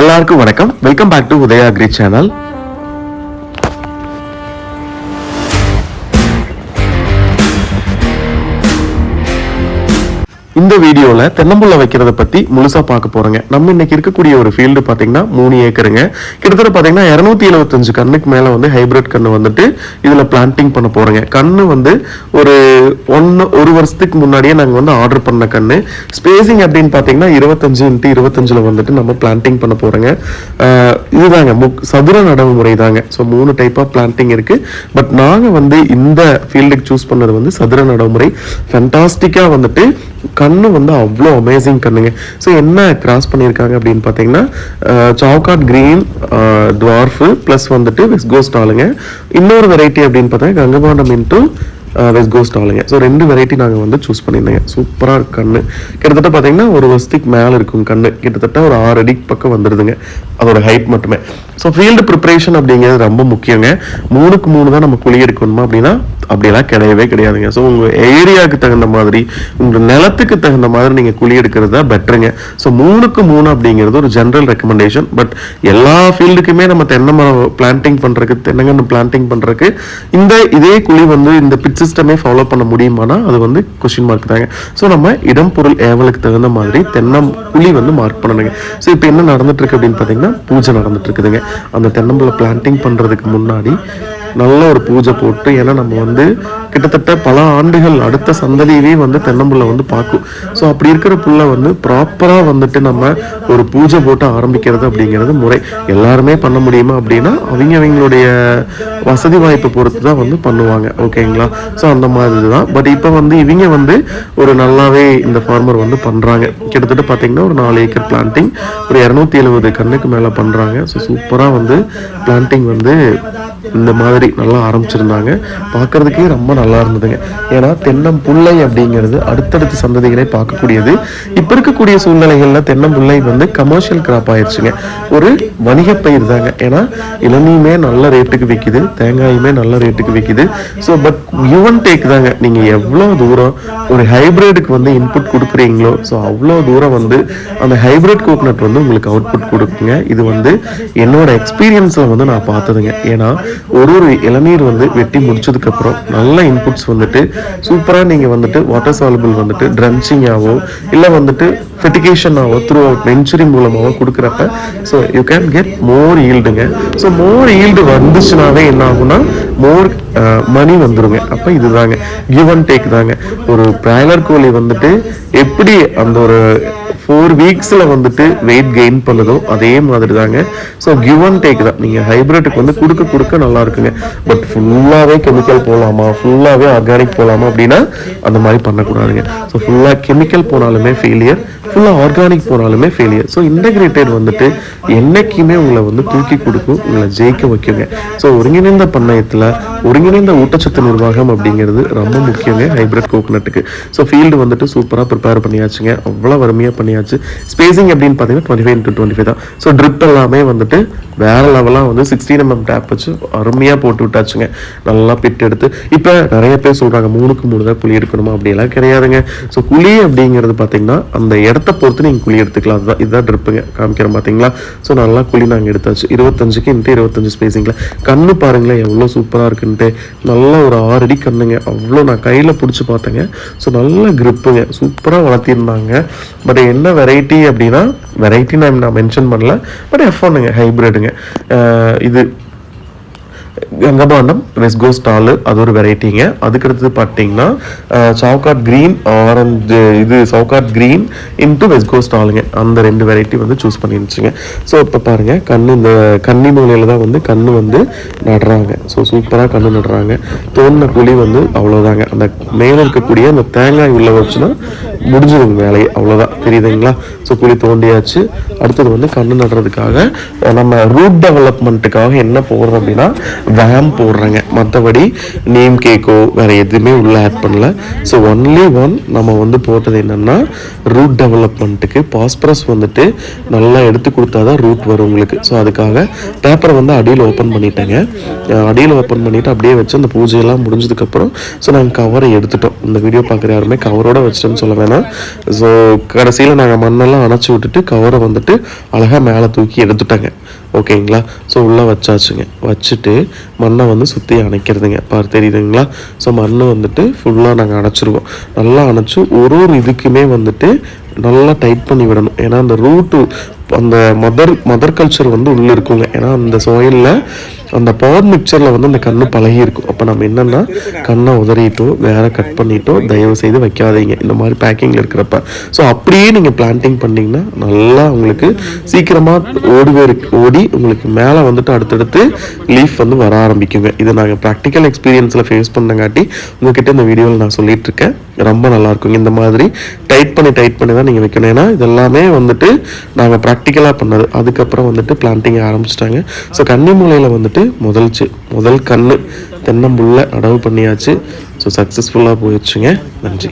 எல்லாருக்கும் வணக்கம். Welcome back to Udaya agri channel. இந்த வீடியோல தென்னம்புள்ள வைக்கிறத பத்தி முழுசா பார்க்க போறோங்க. நம்ம இன்னைக்கு இருக்கக்கூடிய ஒரு ஃபீல்டு பாத்தீங்கன்னா 3 ஏக்கருங்க. கிட்டத்தட்ட பாத்தீங்கன்னா 275 கண்ணுக்கு மேல வந்து ஹைபிரிட் கண்ணு வந்துட்டு இதுல பிளான்டிங் பண்ண போறோங்க. கண்ணு வந்து ஒரு வருஷத்துக்கு முன்னாடியே நாங்க வந்து ஆர்டர் பண்ண கண்ணு. ஸ்பேசிங் அப்படின்னு பாத்தீங்கன்னா 25x25ல வந்துட்டு நம்ம பிளான்டிங் பண்ண போறோங்க. இதுதாங்க சதுர நடவு முறை தாங்க. ஸோ 3 டைப் ஆஃப் பிளான்டிங் இருக்கு. பட் நாங்க வந்து இந்த ஃபீல்டுக்கு சூஸ் பண்ணது வந்து சதுர நடவு முறை. ஃபேண்டாஸ்டிக்கா வந்துட்டு கண்ணு வந்து அவ்வளோ அமேசிங் கண்ணுங்க. ஸோ என்ன கிராஸ் பண்ணியிருக்காங்க அப்படின்னு பார்த்தீங்கன்னா சாவ்காட் கிரீன் டுவார்ஃபு ப்ளஸ் வந்துட்டு வெஸ்கோஸ்ட் ஆளுங்க. இன்னொரு வெரைட்டி அப்படின்னு பார்த்தீங்கன்னா கங்கபாண்டம் இன்ட்டு வெஸ்கோஸ்ட் ஆளுங்க. ஸோ 2 வெரைட்டி நாங்கள் வந்து சூஸ் பண்ணியிருந்தேங்க. சூப்பராக இருக்கு கண்ணு. கிட்டத்தட்ட பார்த்தீங்கன்னா ஒரு வருஷத்துக்கு மேலே இருக்கும் கண்ணு. கிட்டத்தட்ட ஒரு 6 அடி பக்கம் வந்துடுதுங்க அதோட ஹைட் மட்டுமே. ஸோ ஃபீல்டு ப்ரிப்பரேஷன் அப்படிங்கிறது ரொம்ப முக்கியங்க. 3க்கு 3 தான் நம்ம குழி எடுக்கணுமா அப்படின்னா அப்படியெல்லாம் கிடையவே கிடையாதுங்க. ஸோ உங்கள் ஏரியாவுக்கு தகுந்த மாதிரி உங்கள் நிலத்துக்கு தகுந்த மாதிரி நீங்கள் குழி எடுக்கிறது தான் பெட்டருங்க. ஸோ 3க்கு 3 அப்படிங்கிறது ஒரு ஜென்ரல் ரெக்கமெண்டேஷன். பட் எல்லா ஃபீல்டுக்குமே நம்ம தென்னை மரம் பிளான்டிங் பண்ணுறதுக்கு தென்னங்கன்று பிளான்டிங் பண்ணுறதுக்கு இதே குழி வந்து இந்த பிட் சிஸ்டமே ஃபாலோ பண்ண முடியுமானா அது வந்து கொஸ்டின் மார்க் தாங்க. ஸோ நம்ம இடம் பொருள் ஏவலுக்கு தகுந்த மாதிரி தென்னம் குழி வந்து மார்க் பண்ணணுங்க. ஸோ இப்போ என்ன நடந்துட்டு இருக்கு அப்படின்னு பார்த்தீங்கன்னா பூஜை நடந்துட்டு இருக்குதுங்க. அந்த தென்னம்புல பிளான்டிங் பண்ணுறதுக்கு முன்னாடி நல்ல ஒரு பூஜை போட்டு, ஏன்னா நம்ம வந்து கிட்டத்தட்ட பல ஆண்டுகள் அடுத்த சந்ததியவே வந்து தென்னம்புள்ள வந்து பார்க்கும். ஸோ அப்படி இருக்கிற புள்ள வந்து ப்ராப்பராக வந்துட்டு நம்ம ஒரு பூஜை போட்டு ஆரம்பிக்கிறது அப்படிங்கிறது முறை. எல்லாருமே பண்ண முடியுமா அப்படின்னா அவங்களுடைய வசதி வாய்ப்பை பொறுத்து தான் வந்து பண்ணுவாங்க. ஓகேங்களா? ஸோ அந்த மாதிரி தான். பட் இப்போ வந்து இவங்க வந்து ஒரு நல்லாவே இந்த ஃபார்மர் வந்து பண்ணுறாங்க. கிட்டத்தட்ட பார்த்தீங்கன்னா ஒரு 4 ஏக்கர் பிளான்டிங், ஒரு 270 கண்ணுக்கு மேலே பண்ணுறாங்க. ஸோ சூப்பராக வந்து பிளான்டிங் வந்து இந்த மாதிரி நல்லா ஆரம்பிச்சிருந்தாங்க. பார்க்கறதுக்கே ரொம்ப நல்லா இருந்ததுங்க. ஏன்னா தென்னம்புள்ளை அப்படிங்கிறது அடுத்தடுத்த சந்ததிகளை பார்க்கக்கூடியது. இப்போ இருக்கக்கூடிய சூழ்நிலைகளில் தென்னம்புள்ளை வந்து கமர்ஷியல் கிராப் ஆயிடுச்சுங்க. ஒரு வணிக பயிர் தாங்க. ஏன்னா இளநியுமே நல்ல ரேட்டுக்கு விற்கிது, தேங்காயுமே நல்ல ரேட்டுக்கு விற்கிது. So but give and take தாங்க. நீங்கள் எவ்வளோ தூரம் ஒரு ஹைபிரிடுக்கு வந்து இன்புட் கொடுக்குறீங்களோ ஸோ அவ்வளோ தூரம் வந்து அந்த ஹைபிரிட் கோகனட் வந்து உங்களுக்கு அவுட்புட் கொடுக்குங்க. இது வந்து என்னோட எக்ஸ்பீரியன்ஸில் வந்து நான் பார்த்ததுங்க. ஏன்னா ஒரு இளநீர் வந்து வெட்டி முடிச்சதுக்கு அப்புறம் நல்ல இன்புட்ஸ் வந்துட்டு சூப்பராக நீங்கள் வந்துட்டு வாட்டர் சாலபிள் வந்துட்டு ட்ரன்ச்சிங்காவோ இல்லை வந்துட்டு ஃபெர்டிகேஷனாவோ த்ரூ அவுட் வென்ச்சரிங் மூலமாகவோ கொடுக்குறப்ப so you can get more ஈல்டுங்க. ஸோ மோர் ஈல்டு வந்துச்சுனாவே என்ன ஆகும்னா மோர் மணி வந்துருங்க. அப்போ இதுதாங்க கிவ் அண்ட் டேக் தாங்க. ஒரு பிராய்லர் கோழி வந்துட்டு எப்படி அந்த ஒரு 4 வீக்ஸில் வந்துட்டு வெயிட் கெயின் பண்ணுதோ அதே மாதிரி தாங்க. ஸோ கிவ் அண்ட் டேக் தான். நீங்கள் ஹைப்ரிட்டுக்கு வந்து கொடுக்க நல்லா இருக்குங்க. பட் ஃபுல்லாகவே கெமிக்கல் போகலாமா, ஃபுல்லாகவே ஆர்கானிக் போகலாமா அப்படின்னா அந்த மாதிரி பண்ணக்கூடாதுங்க. ஸோ ஃபுல்லாக கெமிக்கல் போனாலுமே ஃபெயிலியர், ஃபுல்லாக ஆர்கானிக் போனாலுமே ஃபெயிலியர். ஸோ இன்டகிரேட்டட் வந்துட்டு என்னைக்குமே உங்களை வந்து தூக்கி கொடுக்கும், உங்களை ஜெயிக்க வைக்குங்க. ஸோ ஒருங்கிணைந்த பண்ணையத்தில் ஒருங்கிணைந்த ஊட்டச்சத்து நிர்வாகம் அப்படிங்கிறது ரொம்ப முக்கியங்க ஹைபிரிட் கோகனட்டுக்கு. ஸோ ஃபீல்டு வந்துட்டு சூப்பராக ப்ரிப்பேர் பண்ணியாச்சுங்க. அவ்வளோ வறுமையாக பண்ணியாச்சு. ஸ்பேசிங் அப்படின்னு பார்த்தீங்கன்னா 25x25 தான். ஸோ ட்ரிப் எல்லாமே வந்துட்டு வேற லெவலாக வந்து 16 mm டேப் வச்சு அருமையாக போட்டு விட்டாச்சுங்க. நல்லா பிட் எடுத்து இப்போ நிறைய பேர் சொல்கிறாங்க 3க்கு 3 தான் குழி எடுக்கணுமா, அப்படியெல்லாம் கிடையாதுங்க. ஸோ குழி அப்படிங்கிறது பார்த்தீங்கன்னா அந்த இடத்த பொறுத்து நீங்கள் குழி எடுத்துக்கலாம். அதுதான் இதுதான் ட்ரிப்புங்க காமிக்கிறோம் பார்த்தீங்களா. ஸோ நல்லா குழி நாங்கள் எடுத்தாச்சு 25x25 ஸ்பேசிங்கில். கண்ணு பாருங்களேன் எவ்வளோ சூப்பராக இருக்குன்ட்டு. நல்லா ஒரு 6 அடி கண்ணுங்க. அவ்வளோ நான் கையில் பிடிச்சி பார்த்தேங்க. ஸோ நல்ல கிரிப்புங்க, சூப்பராக வளர்த்திருந்தாங்க. பட் என்ன வெரைட்டி அப்படின்னா வெரைட்டி நான் மென்ஷன் பண்ணல. பட் F1ங்க ஹைப்ரிடுங்க. இது கங்கபாண்டம் வெஸ்கோஸ்ட் ஆளு அது ஒரு வெரைட்டிங்க. அதுக்கடுத்து பார்த்தீங்கன்னா சாவ்காட் கிரீன் ஆரஞ்சு, இது சாவ்காட் கிரீன் இன்ட்டு வெஸ்கோஸ்ட் ஆளுங்க. அந்த 2 வெரைட்டி வந்து சூஸ் பண்ணிருந்துச்சுங்க. ஸோ இப்போ பாருங்க கண்ணு இந்த கன்னி மூலையில் தான் வந்து கண்ணு வந்து நடுறாங்க. ஸோ சூப்பராக கண்ணு நடுறாங்க. தோண்டின குழி வந்து அவ்வளோதாங்க. அந்த மேலே இருக்கக்கூடிய அந்த தேங்காய் உள்ள வச்சுன்னா முடிஞ்சிருங்க வேலையை. அவ்வளோதான், தெரியுதுங்களா? ஸோ குழி தோண்டியாச்சு. அடுத்தது வந்து கண்ணு நடுறதுக்காக நம்ம ரூட் டெவலப்மெண்ட்டுக்காக என்ன போடுறோம் அப்படின்னா வேம் போடுறாங்க. மற்றபடி நேம் கேக்கோ வேற எதுவுமே உள்ள ஆட் பண்ணல. ஸோ ஒன்லி நம்ம வந்து போட்டது என்னன்னா ரூட் டெவலப்மெண்ட்டுக்கு பாஸ்பரஸ் வந்துட்டு நல்லா எடுத்து கொடுத்தாதான் ரூட் வரும் உங்களுக்கு. ஸோ அதுக்காக பேப்பரை வந்து அடியில் ஓப்பன் பண்ணிட்டேங்க. அடியில் ஓப்பன் பண்ணிட்டு அப்படியே வச்சு அந்த பூஜையெல்லாம் முடிஞ்சதுக்கப்புறம் ஸோ நாங்கள் கவரை எடுத்துட்டோம். இந்த வீடியோ பார்க்குற யாருமே கவரோட வச்சிட்டோன்னு சொல்ல வேணாம். தான். ஸோ கடைசியில் நாங்கள் மண்ணெல்லாம் அணைச்சி விட்டுட்டு கவரை வந்துட்டு அழகாக மேலே தூக்கி எடுத்துட்டாங்க. ஓகேங்களா? ஸோ உள்ளே வச்சாச்சுங்க. வச்சுட்டு மண்ணை வந்து சுற்றி அணைக்கிறதுங்க. தெரியுதுங்களா? ஸோ மண் வந்துட்டு ஃபுல்லாக நாங்கள் அணைச்சிருவோம். நல்லா அணைச்சி ஒரு இதுக்குமே வந்துட்டு நல்லா டைட் பண்ணி விடணும். ஏன்னா அந்த ரூட்டு அந்த மதர் கல்ச்சர் வந்து உள்ளே இருக்குங்க. ஏன்னா அந்த சோயிலில் அந்த பவர் மிக்சரில் வந்து அந்த கண்ணு பழகி இருக்கும். அப்போ நம்ம என்னென்னா கண்ணை உதறிட்டோ வேற கட் பண்ணிட்டோ தயவு செய்து வைக்காதீங்க இந்த மாதிரி பேக்கிங்கில் இருக்கிறப்ப. ஸோ அப்படியே நீங்கள் பிளான்டிங் பண்ணிங்கன்னா நல்லா உங்களுக்கு சீக்கிரமாக ஓடி உங்களுக்கு மேலே வந்துட்டு அடுத்தடுத்து லீஃப் வந்து வர ஆரம்பிக்குங்க. இதை நாங்கள் ப்ராக்டிக்கல் எக்ஸ்பீரியன்ஸில் ஃபேஸ் பண்ணங்காட்டி உங்ககிட்ட இந்த வீடியோவில் நான் சொல்லிட்டு இருக்கேன். ரொம்ப நல்லா இருக்குங்க. இந்த மாதிரி டைட் பண்ணி தான் நீங்கள் வைக்கணும். ஏன்னா இதெல்லாமே வந்துட்டு நாங்கள் ப்ராக்டிக்கலாக பண்ணது. அதுக்கப்புறம் வந்துட்டு பிளான்டிங் ஆரம்பிச்சிட்டாங்க. ஸோ கன்னிமூலையில் வந்துட்டு முதல் கன்று தென்னம்புல்ல அடவு பண்ணியாச்சு. ஸோ சக்ஸஸ்ஃபுல்லாக போயிடுச்சுங்க. நன்றி.